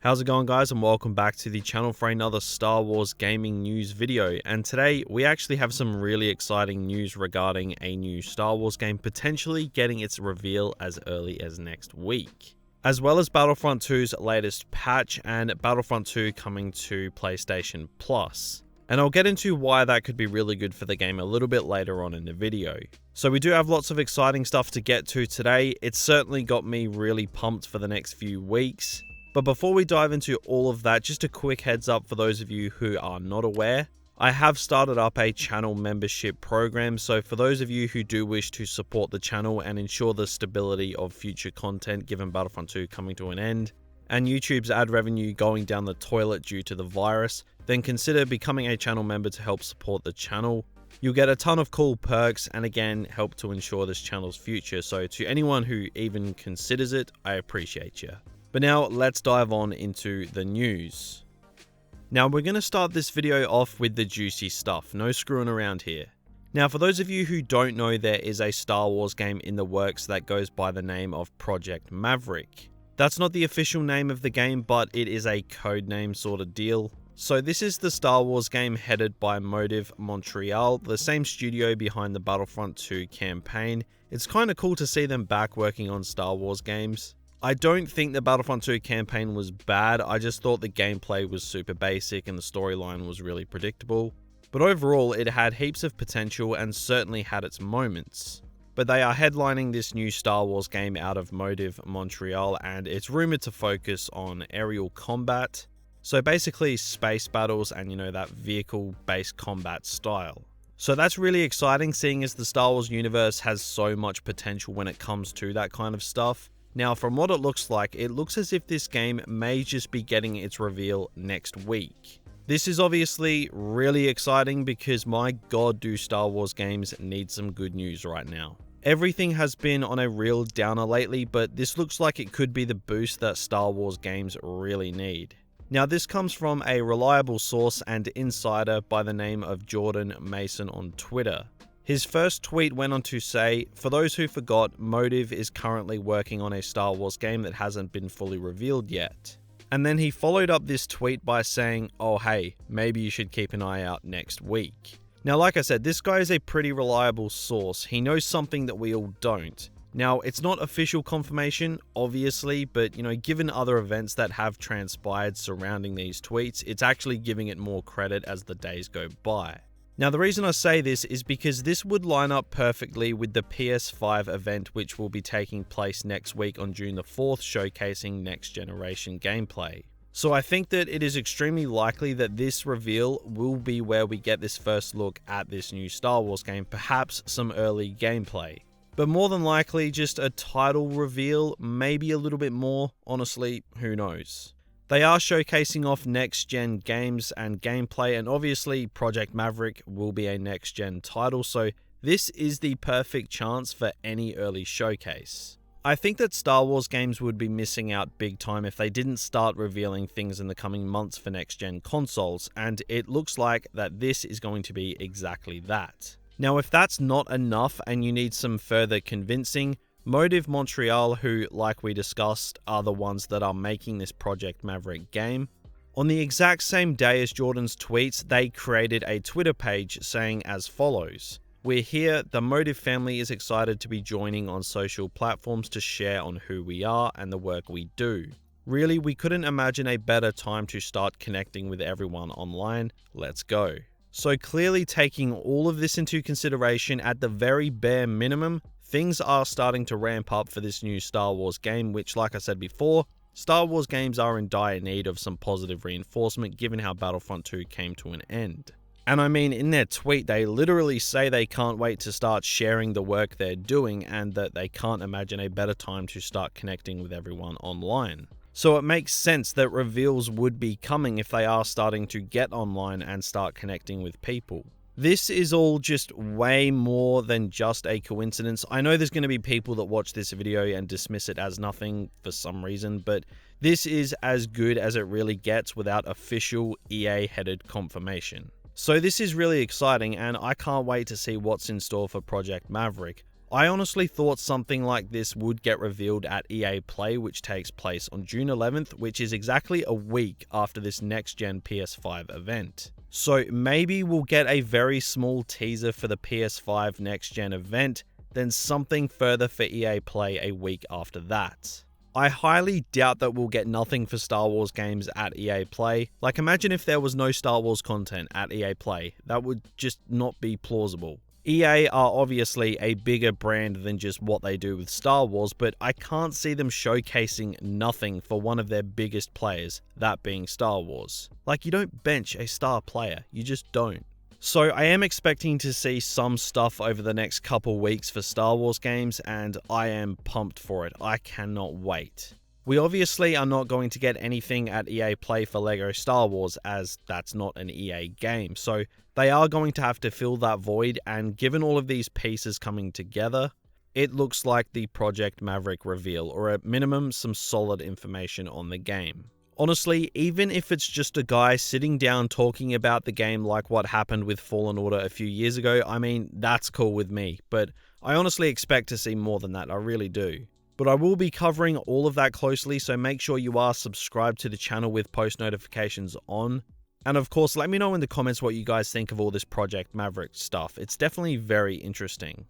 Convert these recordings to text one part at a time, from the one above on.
How's it going, guys, and welcome back to the channel for another Star Wars gaming news video. And today we actually have some really exciting news regarding a new Star Wars game potentially getting its reveal as early as next week, as well as Battlefront 2's latest patch and Battlefront 2 coming to PlayStation Plus. And I'll get into why that could be really good for the game a little bit later on in the video. So we do have lots of exciting stuff to get to today. It's certainly got me really pumped for the next few weeks. But before we dive into all of that, just a quick heads up for those of you who are not aware. I have started up a channel membership program, so for those of you who do wish to support the channel and ensure the stability of future content given Battlefront 2 coming to an end, and YouTube's ad revenue going down the toilet due to the virus, then consider becoming a channel member to help support the channel. You'll get a ton of cool perks and again help to ensure this channel's future, so to anyone who even considers it, I appreciate you. But now let's dive on into the news. Now we're going to start this video off with the juicy stuff, no screwing around here. Now for those of you who don't know, there is a Star Wars game in the works that goes by the name of Project Maverick. That's not the official name of the game, but it is a codename sort of deal. So this is the Star Wars game headed by Motive Montreal, the same studio behind the Battlefront 2 campaign. It's kind of cool to see them back working on Star Wars games. I don't think the Battlefront 2 campaign was bad, I just thought the gameplay was super basic and the storyline was really predictable. But overall, it had heaps of potential and certainly had its moments. But they are headlining this new Star Wars game out of Motive Montreal, and it's rumored to focus on aerial combat. So basically space battles and that vehicle-based combat style. So that's really exciting, seeing as the Star Wars universe has so much potential when it comes to that kind of stuff. Now, from what it looks as if this game may just be getting its reveal next week. This is obviously really exciting because my god, do Star Wars games need some good news right now. Everything has been on a real downer lately, but this looks like it could be the boost that Star Wars games really need. Now, this comes from a reliable source and insider by the name of Jordan Mason on Twitter. His first tweet went on to say, "For those who forgot, Motive is currently working on a Star Wars game that hasn't been fully revealed yet." And then he followed up this tweet by saying, "Oh hey, maybe you should keep an eye out next week." Now, like I said, this guy is a pretty reliable source. He knows something that we all don't. Now, it's not official confirmation, obviously, but given other events that have transpired surrounding these tweets, it's actually giving it more credit as the days go by. Now, the reason I say this is because this would line up perfectly with the PS5 event, which will be taking place next week on June the 4th, showcasing next generation gameplay. So I think that it is extremely likely that this reveal will be where we get this first look at this new Star Wars game, perhaps some early gameplay. But more than likely just a title reveal, maybe a little bit more, honestly, who knows. They are showcasing off next-gen games and gameplay, and obviously Project Maverick will be a next-gen title, so this is the perfect chance for any early showcase. I think that Star Wars games would be missing out big time if they didn't start revealing things in the coming months for next-gen consoles, and it looks like that this is going to be exactly that. Now, if that's not enough and you need some further convincing, Motive Montreal, who, like we discussed, are the ones that are making this Project Maverick game, on the exact same day as Jordan's tweets, they created a Twitter page saying as follows: "We're here, the Motive family is excited to be joining on social platforms to share on who we are and the work we do. Really, we couldn't imagine a better time to start connecting with everyone online. Let's go." So clearly, taking all of this into consideration, at the very bare minimum, things are starting to ramp up for this new Star Wars game, which, like I said before, Star Wars games are in dire need of some positive reinforcement given how Battlefront 2 came to an end. And I mean, in their tweet, they literally say they can't wait to start sharing the work they're doing and that they can't imagine a better time to start connecting with everyone online. So it makes sense that reveals would be coming if they are starting to get online and start connecting with people. This is all just way more than just a coincidence. I know there's going to be people that watch this video and dismiss it as nothing for some reason, but this is as good as it really gets without official EA-headed confirmation. So this is really exciting, and I can't wait to see what's in store for Project Maverick. I honestly thought something like this would get revealed at EA Play, which takes place on June 11th, which is exactly a week after this next-gen PS5 event. So maybe we'll get a very small teaser for the PS5 next-gen event, then something further for EA Play a week after that. I highly doubt that we'll get nothing for Star Wars games at EA Play. Like, imagine if there was no Star Wars content at EA Play. That would just not be plausible. EA are obviously a bigger brand than just what they do with Star Wars, but I can't see them showcasing nothing for one of their biggest players, that being Star Wars. Like, you don't bench a star player, you just don't. So I am expecting to see some stuff over the next couple weeks for Star Wars games, and I am pumped for it. I cannot wait. We obviously are not going to get anything at EA Play for LEGO Star Wars, as that's not an EA game, so they are going to have to fill that void, and given all of these pieces coming together, it looks like the Project Maverick reveal, or at minimum some solid information on the game. Honestly, even if it's just a guy sitting down talking about the game like what happened with Fallen Order a few years ago, I mean, that's cool with me, but I honestly expect to see more than that, I really do. But I will be covering all of that closely, so make sure you are subscribed to the channel with post notifications on. And of course, let me know in the comments what you guys think of all this Project Maverick stuff. It's definitely very interesting.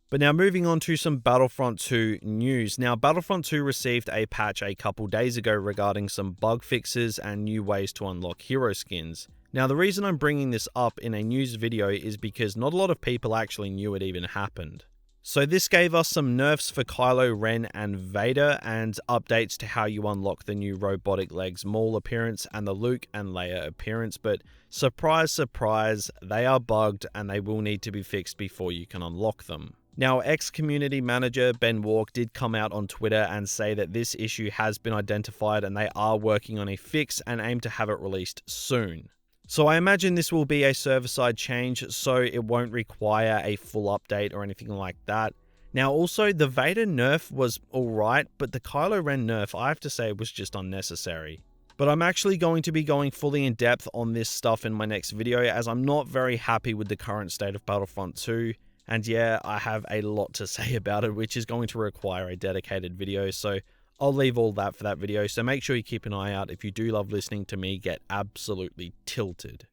But now moving on to some Battlefront 2 news. Now, Battlefront 2 received a patch a couple days ago regarding some bug fixes and new ways to unlock hero skins. Now, the reason I'm bringing this up in a news video is because not a lot of people actually knew it even happened. So this gave us some nerfs for Kylo Ren and Vader, and updates to how you unlock the new robotic legs Maul appearance and the Luke and Leia appearance, but surprise surprise, they are bugged and they will need to be fixed before you can unlock them. Now, ex-community manager Ben Walk did come out on Twitter and say that this issue has been identified and they are working on a fix and aim to have it released soon. So I imagine this will be a server-side change, so it won't require a full update or anything like that. Now also, the Vader nerf was alright, but the Kylo Ren nerf, I have to say, was just unnecessary. But I'm actually going to be going fully in depth on this stuff in my next video, as I'm not very happy with the current state of Battlefront 2. And yeah, I have a lot to say about it, which is going to require a dedicated video, so I'll leave all that for that video, so make sure you keep an eye out if you do love listening to me get absolutely tilted.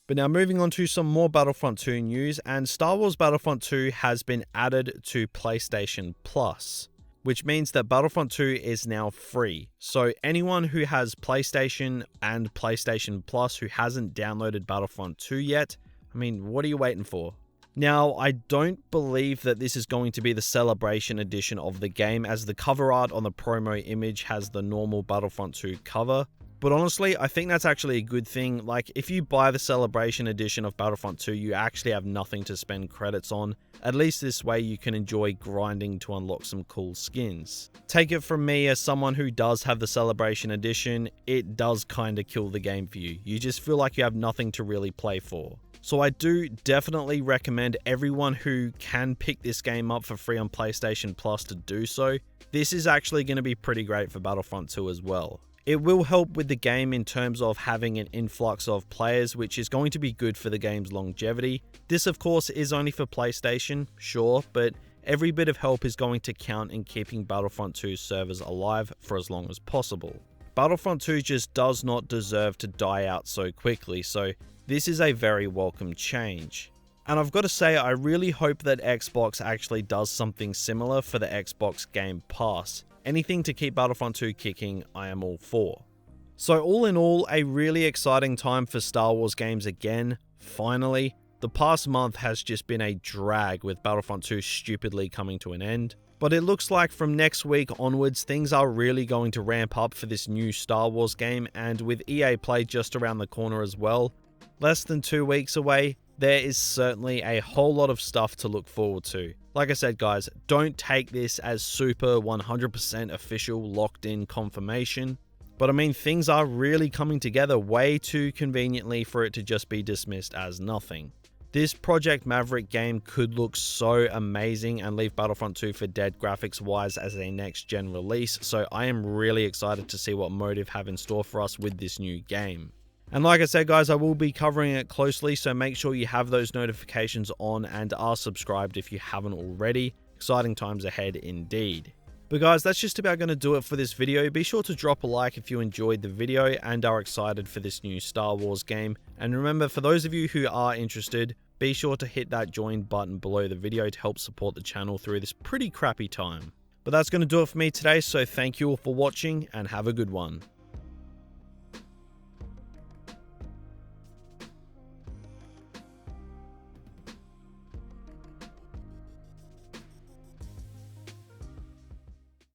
But now moving on to some more Battlefront 2 news, and Star Wars Battlefront 2 has been added to PlayStation Plus, which means that Battlefront 2 is now free. So anyone who has PlayStation and PlayStation Plus who hasn't downloaded Battlefront 2 yet, I mean, what are you waiting for? Now, I don't believe that this is going to be the Celebration edition of the game, as the cover art on the promo image has the normal Battlefront 2 cover. But honestly, I think that's actually a good thing. Like, if you buy the Celebration edition of Battlefront 2, you actually have nothing to spend credits on. At least this way you can enjoy grinding to unlock some cool skins. Take it from me, as someone who does have the Celebration edition, it does kinda kill the game for you. You just feel like you have nothing to really play for. So I do definitely recommend everyone who can pick this game up for free on PlayStation Plus to do so. This is actually going to be pretty great for Battlefront 2 as well. It will help with the game in terms of having an influx of players, which is going to be good for the game's longevity. This of course is only for PlayStation, sure, but every bit of help is going to count in keeping Battlefront 2's servers alive for as long as possible. Battlefront 2 just does not deserve to die out so quickly, so this is a very welcome change. And I've got to say, I really hope that Xbox actually does something similar for the Xbox Game Pass. Anything to keep Battlefront 2 kicking, I am all for. So all in all, a really exciting time for Star Wars games again, finally. The past month has just been a drag with Battlefront 2 stupidly coming to an end. But it looks like from next week onwards, things are really going to ramp up for this new Star Wars game, and with EA Play just around the corner as well, less than 2 weeks away, there is certainly a whole lot of stuff to look forward to. Like I said guys, don't take this as super 100% official locked in confirmation, but I mean, things are really coming together way too conveniently for it to just be dismissed as nothing. This Project Maverick game could look so amazing and leave Battlefront 2 for dead graphics wise as a next gen release, so I am really excited to see what Motive have in store for us with this new game. And like I said guys, I will be covering it closely, so make sure you have those notifications on and are subscribed if you haven't already, Exciting times ahead indeed. But guys, that's just about going to do it for this video. Be sure to drop a like if you enjoyed the video and are excited for this new Star Wars game. And remember, for those of you who are interested, be sure to hit that join button below the video to help support the channel through this pretty crappy time. But that's going to do it for me today, so thank you all for watching and have a good one.